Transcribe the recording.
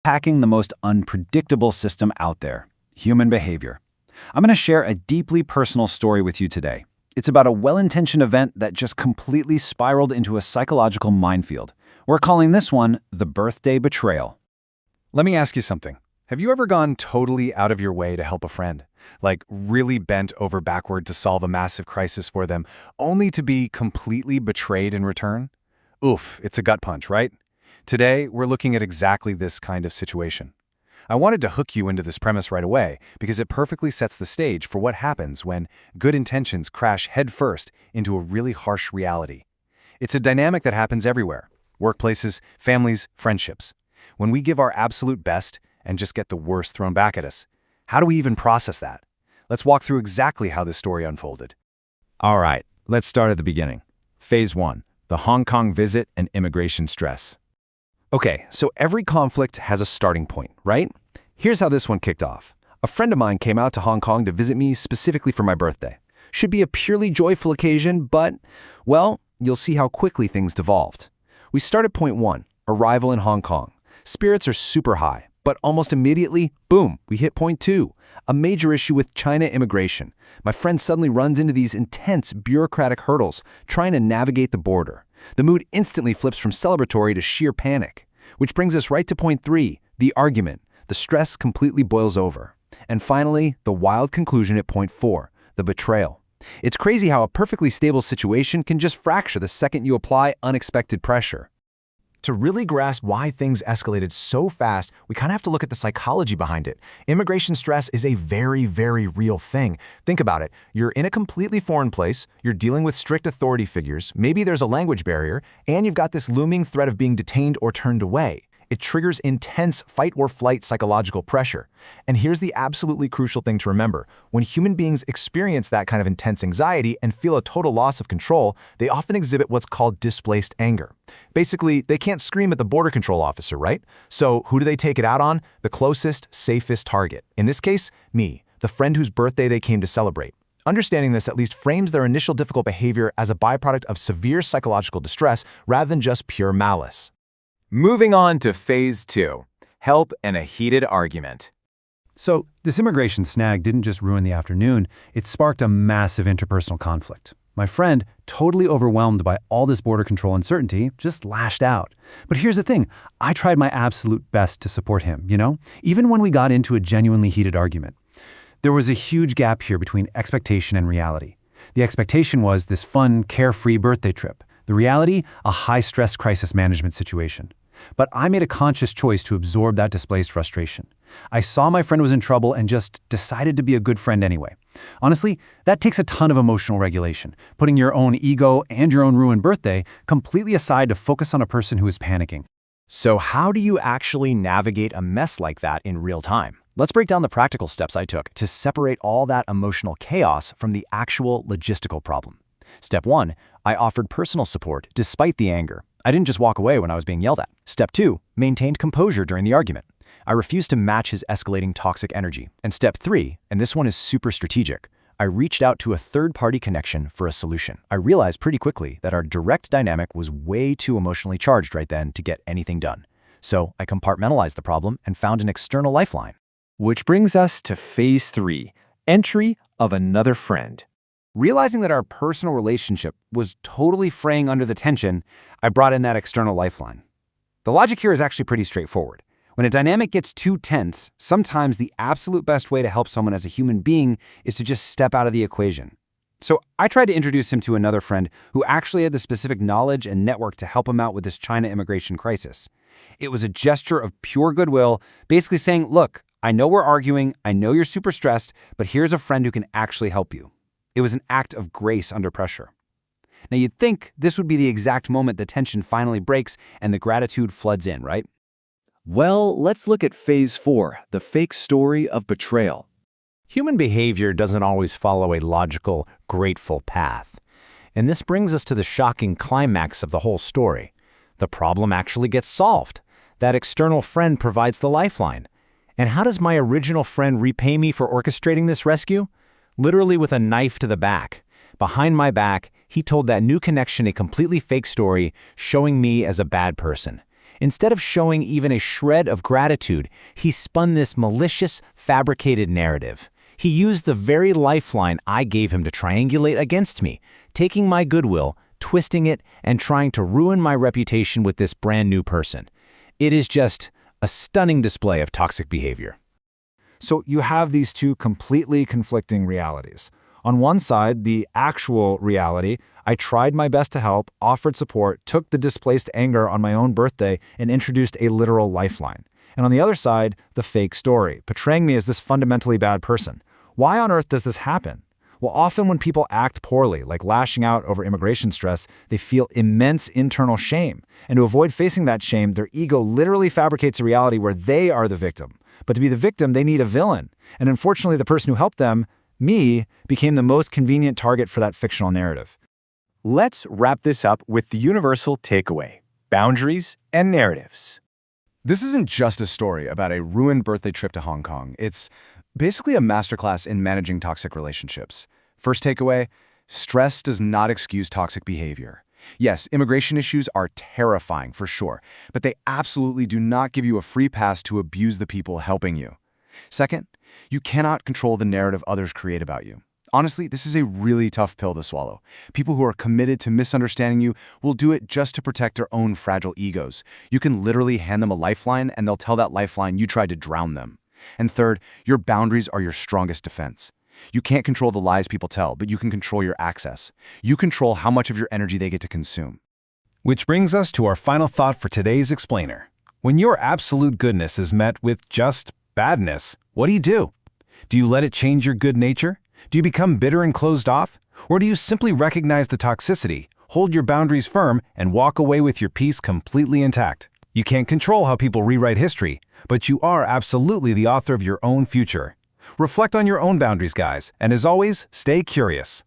Hacking the most unpredictable system out there, human behavior. I'm going to share a deeply personal story with you today. It's about a well-intentioned event that just completely spiraled into a psychological minefield. We're calling this one the birthday betrayal. Let me ask you something. Have you ever gone totally out of your way to help a friend? Like really bent over backward to solve a massive crisis for them, only to be completely betrayed in return? Oof, it's a gut punch, right? Today, we're looking at exactly this kind of situation. I wanted to hook you into this premise right away because it perfectly sets the stage for what happens when good intentions crash headfirst into a really harsh reality. It's a dynamic that happens everywhere: workplaces, families, friendships. When we give our absolute best and just get the worst thrown back at us, how do we even process that? Let's walk through exactly how this story unfolded. All right, let's start at the beginning. Phase 1, the Hong Kong visit and immigration stress. Okay, so every conflict has a starting point, right? Here's how this one kicked off. A friend of mine came out to Hong Kong to visit me specifically for my birthday. Should be a purely joyful occasion, but, well, you'll see how quickly things devolved. We start at point 1, arrival in Hong Kong. Spirits are super high, but almost immediately, boom, we hit point 2, a major issue with China immigration. My friend suddenly runs into these intense bureaucratic hurdles, trying to navigate the border. The mood instantly flips from celebratory to sheer panic. Which brings us right to point 3, the argument. The stress completely boils over. And finally, the wild conclusion at point 4, the betrayal. It's crazy how a perfectly stable situation can just fracture the second you apply unexpected pressure. To really grasp why things escalated so fast, we kind of have to look at the psychology behind it. Immigration stress is a very, very real thing. Think about it. You're in a completely foreign place, you're dealing with strict authority figures, maybe there's a language barrier, and you've got this looming threat of being detained or turned away. It triggers intense fight-or-flight psychological pressure. And here's the absolutely crucial thing to remember. When human beings experience that kind of intense anxiety and feel a total loss of control, they often exhibit what's called displaced anger. Basically, they can't scream at the border control officer, right? So who do they take it out on? The closest, safest target. In this case, me, the friend whose birthday they came to celebrate. Understanding this at least frames their initial difficult behavior as a byproduct of severe psychological distress rather than just pure malice. Moving on to Phase 2, help and a heated argument. So, this immigration snag didn't just ruin the afternoon, it sparked a massive interpersonal conflict. My friend, totally overwhelmed by all this border control uncertainty, just lashed out. But here's the thing, I tried my absolute best to support him, even when we got into a genuinely heated argument. There was a huge gap here between expectation and reality. The expectation was this fun, carefree birthday trip. The reality, a high-stress crisis management situation. But I made a conscious choice to absorb that displaced frustration. I saw my friend was in trouble and just decided to be a good friend anyway. Honestly, that takes a ton of emotional regulation, putting your own ego and your own ruined birthday completely aside to focus on a person who is panicking. So how do you actually navigate a mess like that in real time? Let's break down the practical steps I took to separate all that emotional chaos from the actual logistical problem. Step 1, I offered personal support despite the anger. I didn't just walk away when I was being yelled at. Step 2, maintained composure during the argument. I refused to match his escalating toxic energy. And step 3, and this one is super strategic, I reached out to a third-party connection for a solution. I realized pretty quickly that our direct dynamic was way too emotionally charged right then to get anything done. So I compartmentalized the problem and found an external lifeline. Which brings us to Phase 3, entry of another friend. Realizing that our personal relationship was totally fraying under the tension, I brought in that external lifeline. The logic here is actually pretty straightforward. When a dynamic gets too tense, sometimes the absolute best way to help someone as a human being is to just step out of the equation. So I tried to introduce him to another friend who actually had the specific knowledge and network to help him out with this China immigration crisis. It was a gesture of pure goodwill, basically saying, look, I know we're arguing, I know you're super stressed, but here's a friend who can actually help you. It was an act of grace under pressure. Now you'd think this would be the exact moment the tension finally breaks and the gratitude floods in, right? Well, let's look at Phase 4, the fake story of betrayal. Human behavior doesn't always follow a logical, grateful path. And this brings us to the shocking climax of the whole story. The problem actually gets solved. That external friend provides the lifeline. And how does my original friend repay me for orchestrating this rescue? Literally with a knife to the back. Behind my back, he told that new connection a completely fake story, showing me as a bad person. Instead of showing even a shred of gratitude, he spun this malicious, fabricated narrative. He used the very lifeline I gave him to triangulate against me, taking my goodwill, twisting it, and trying to ruin my reputation with this brand new person. It is just a stunning display of toxic behavior. So you have these two completely conflicting realities. On one side, the actual reality, I tried my best to help, offered support, took the displaced anger on my own birthday, and introduced a literal lifeline. And on the other side, the fake story, portraying me as this fundamentally bad person. Why on earth does this happen? Well, often when people act poorly, like lashing out over immigration stress, they feel immense internal shame. And to avoid facing that shame, their ego literally fabricates a reality where they are the victim. But to be the victim, they need a villain. And unfortunately, the person who helped them, me, became the most convenient target for that fictional narrative. Let's wrap this up with the universal takeaway: boundaries and narratives. This isn't just a story about a ruined birthday trip to Hong Kong. It's basically a masterclass in managing toxic relationships. First takeaway: stress does not excuse toxic behavior. Yes, immigration issues are terrifying for sure, but they absolutely do not give you a free pass to abuse the people helping you. Second, you cannot control the narrative others create about you. Honestly, this is a really tough pill to swallow. People who are committed to misunderstanding you will do it just to protect their own fragile egos. You can literally hand them a lifeline, and they'll tell that lifeline you tried to drown them. And third, your boundaries are your strongest defense. You can't control the lies people tell, but you can control your access. You control how much of your energy they get to consume. Which brings us to our final thought for today's explainer. When your absolute goodness is met with just badness, what do? Do you let it change your good nature? Do you become bitter and closed off? Or do you simply recognize the toxicity, hold your boundaries firm, and walk away with your peace completely intact? You can't control how people rewrite history, but you are absolutely the author of your own future. Reflect on your own boundaries, guys, and as always, stay curious.